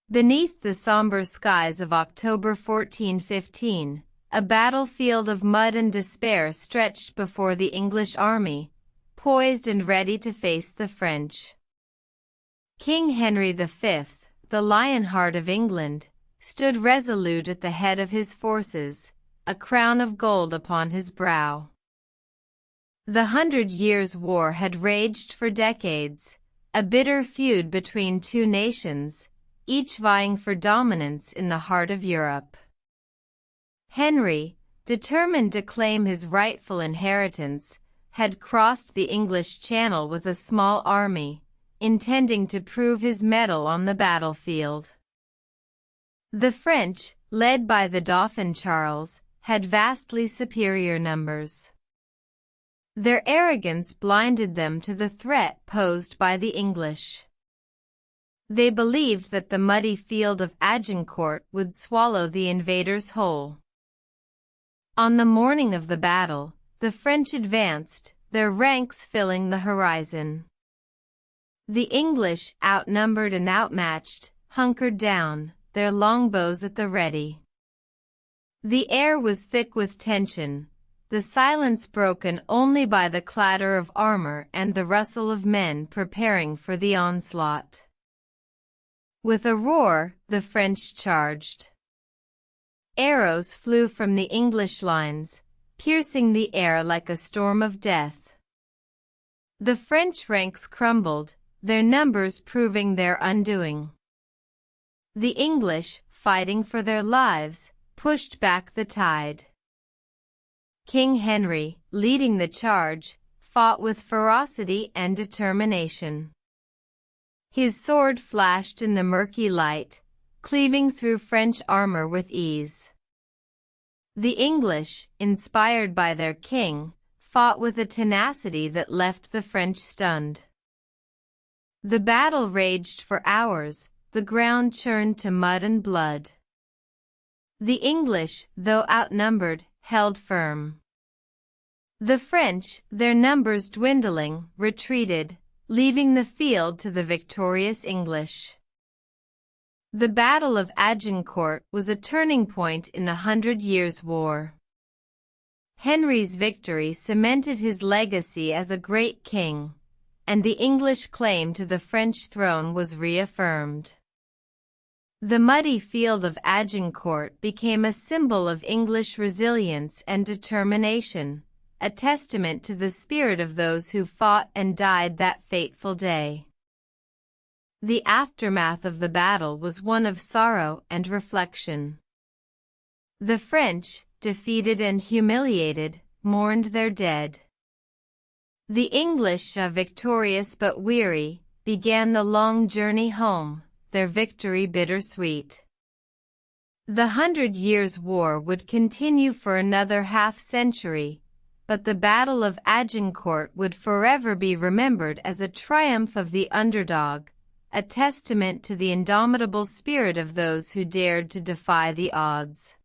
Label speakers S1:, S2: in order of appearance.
S1: Beneath the somber skies of October 1415, a battlefield of mud and despair stretched before the English army, poised and ready to face the French. King Henry V, the Lionheart of England, stood resolute at the head of his forces, a crown of gold upon his brow. The 100 Years' War had raged for decades, a bitter feud between two nations, each vying for dominance in the heart of Europe. Henry, determined to claim his rightful inheritance, had crossed the English Channel with a small army, intending to prove his mettle on the battlefield. The French, led by the Dauphin Charles, had vastly superior numbers. Their arrogance blinded them to the threat posed by the English. They believed that the muddy field of Agincourt would swallow the invaders whole. On the morning of the battle, the French advanced, their ranks filling the horizon. The English, outnumbered and outmatched, hunkered down, their longbows at the ready. The air was thick with tension, the silence broken only by the clatter of armor and the rustle of men preparing for the onslaught. With a roar, the French charged. Arrows flew from the English lines, piercing the air like a storm of death. The French ranks crumbled, their numbers proving their undoing. The English, fighting for their lives, pushed back the tide. King Henry, leading the charge, fought with ferocity and determination. His sword flashed in the murky light, cleaving through French armor with ease. The English, inspired by their king, fought with a tenacity that left the French stunned. The battle raged for hours, the ground churned to mud and blood. The English, though outnumbered, held firm. The French, their numbers dwindling, retreated, leaving the field to the victorious English. The Battle of Agincourt was a turning point in the 100 Years' War. Henry's victory cemented his legacy as a great king, and the English claim to the French throne was reaffirmed. The muddy field of Agincourt became a symbol of English resilience and determination, a testament to the spirit of those who fought and died that fateful day. The aftermath of the battle was one of sorrow and reflection. The French, defeated and humiliated, mourned their dead. The English, victorious but weary, began the long journey home, their victory bittersweet. The 100 Years' War would continue for another half-century, but the Battle of Agincourt would forever be remembered as a triumph of the underdog, a testament to the indomitable spirit of those who dared to defy the odds.